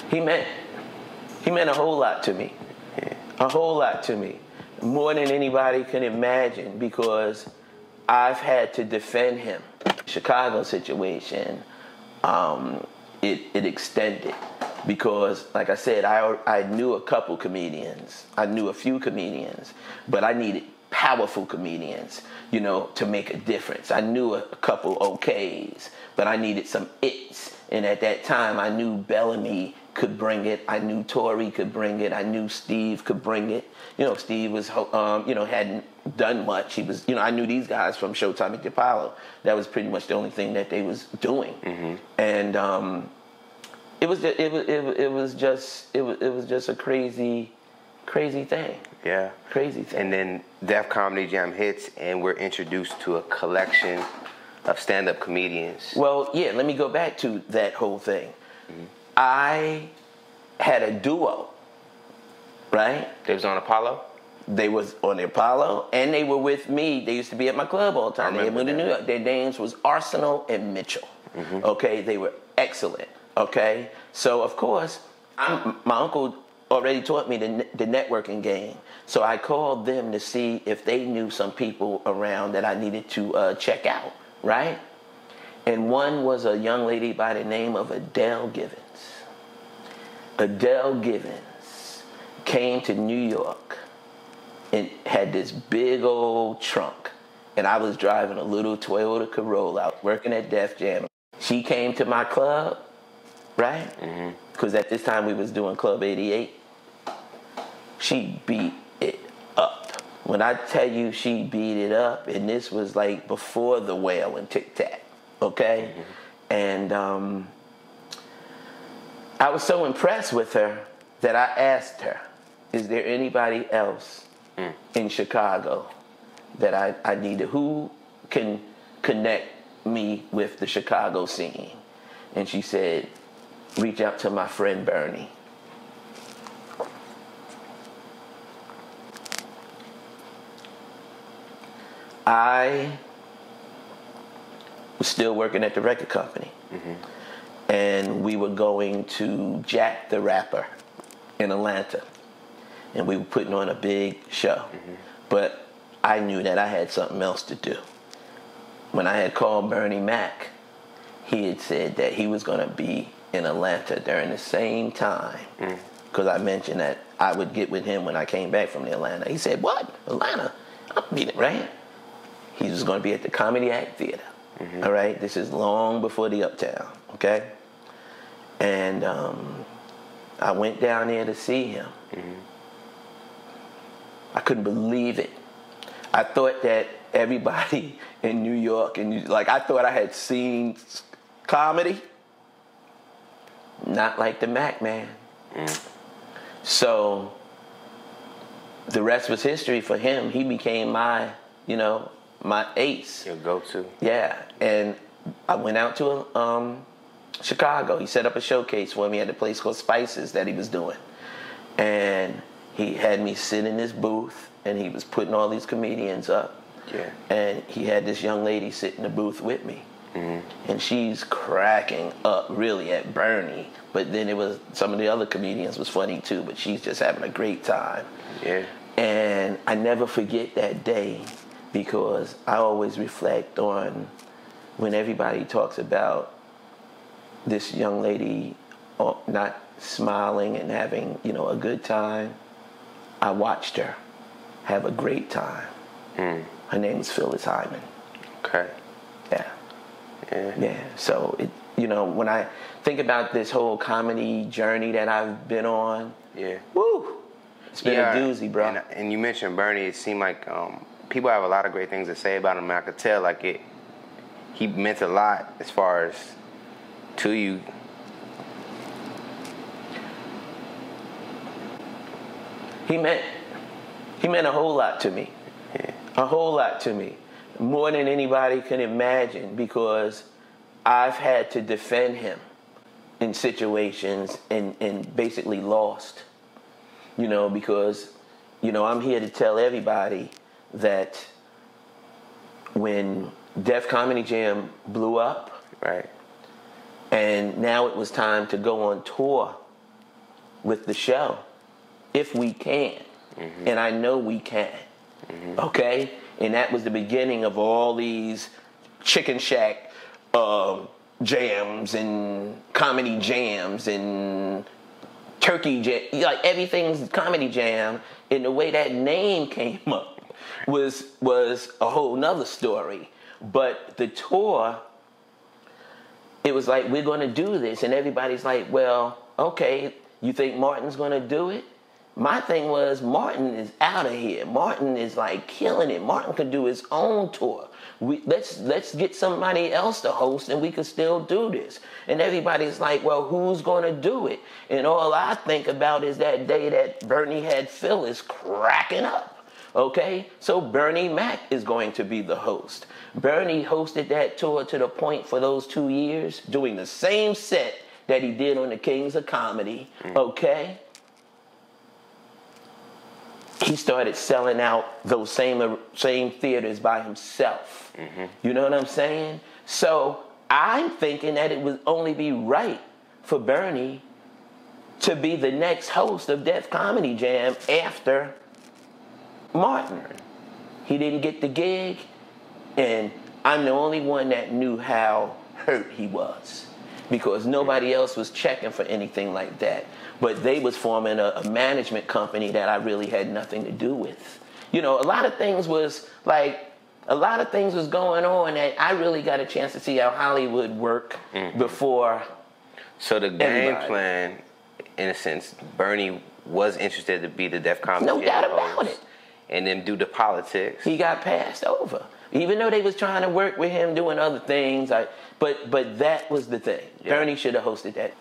He meant a whole lot to me. Yeah. A whole lot to me. More than anybody can imagine, because I've had to defend him. Chicago situation, it extended because, like I said, I knew a couple comedians. I knew a few comedians, but I needed powerful comedians, you know, to make a difference. I knew a couple okays, but I needed some its. And at that time, I knew Bellamy could bring it. I knew Tori could bring it. I knew Steve could bring it. You know, Steve was, hadn't done much. He was, I knew these guys from Showtime at Apollo. That was pretty much the only thing that they was doing. Mm-hmm. And it was just a crazy thing. Yeah. Crazy thing. And then Def Comedy Jam hits, and we're introduced to a collection of stand-up comedians. Well, yeah, let me go back to that whole thing. Mm-hmm. I had a duo, right? They was on Apollo? They was on the Apollo, and they were with me. They used to be at my club all the time. They moved to New York. Their names was Arsenal and Mitchell. Mm-hmm. Okay, they were excellent. Okay, so of course, my uncle already taught me the networking game. So I called them to see if they knew some people around that I needed to check out, right? And one was a young lady by the name of Adele Givens. Adele Givens came to New York and had this big old trunk. And I was driving a little Toyota Corolla, working at Def Jam. She came to my club, right? Because at this time we was doing Club 88. She beat it up. When I tell you she beat it up, and this was like before The Whale and Tic Tac, okay? Mm-hmm. And I was so impressed with her that I asked her, is there anybody else in Chicago that I needed? Who can connect me with the Chicago scene? And she said, reach out to my friend Bernie. I was still working at the record company. Mm-hmm. And we were going to Jack the Rapper in Atlanta. And we were putting on a big show. Mm-hmm. But I knew that I had something else to do. When I had called Bernie Mac, he had said that he was going to be in Atlanta during the same time. Because I mentioned that I would get with him when I came back from Atlanta. He said, what? Atlanta? I'll be there, right? He was going to be at the Comedy Act Theater. Mm-hmm. All right? This is long before the Uptown, okay? And I went down there to see him. Mm-hmm. I couldn't believe it. I thought that everybody in New York, I thought I had seen comedy. Not like the Mac Man. So the rest was history for him. He became my ace. Your go-to. Yeah, and I went out to Chicago. He set up a showcase for me at a place called Spices that he was doing. And he had me sit in this booth, and he was putting all these comedians up. Yeah. And he had this young lady sit in the booth with me. Mm-hmm. And she's cracking up really at Bernie. But then it was some of the other comedians was funny too, but she's just having a great time. Yeah. And I never forget that day, because I always reflect on when everybody talks about this young lady not smiling and having, a good time. I watched her have a great time. Her name is Phyllis Hyman. Okay. Yeah. Yeah. So, when I think about this whole comedy journey that I've been on, woo, it's been a doozy, bro. And you mentioned Bernie. It seemed like people have a lot of great things to say about him. And I could tell, he meant a lot as far as to you. He meant a whole lot to me. Yeah. A whole lot to me. More than anybody can imagine, because I've had to defend him in situations and basically lost. Because, I'm here to tell everybody that when Def Comedy Jam blew up, right, and now it was time to go on tour with the show if we can. And I know we can. Okay? And that was the beginning of all these Chicken Shack jams and comedy jams and turkey jam. Like, everything's comedy jam. And the way that name came up was a whole nother story. But the tour, it was like, we're going to do this. And everybody's like, well, okay, you think Martin's going to do it? My thing was, Martin is out of here. Martin is like killing it. Martin could do his own tour. Let's get somebody else to host and we can still do this. And everybody's like, well, who's going to do it? And all I think about is that day that Bernie had Phyllis cracking up. Okay? So Bernie Mac is going to be the host. Bernie hosted that tour to the point for those 2 years, doing the same set that he did on the Kings of Comedy. Okay? He started selling out those same theaters by himself. You know what I'm saying? So I'm thinking that it would only be right for Bernie to be the next host of Def Comedy Jam after Martin. He didn't get the gig, and I'm the only one that knew how hurt he was, because nobody else was checking for anything like that. But they was forming a management company that I really had nothing to do with. You know, a lot of things was going on that I really got a chance to see how Hollywood work before. So the game plan, in a sense, Bernie was interested to be the Def Comedy No doubt about it. And then do the politics. He got passed over. Even though they was trying to work with him doing other things, but that was the thing. Yeah. Bernie should have hosted that.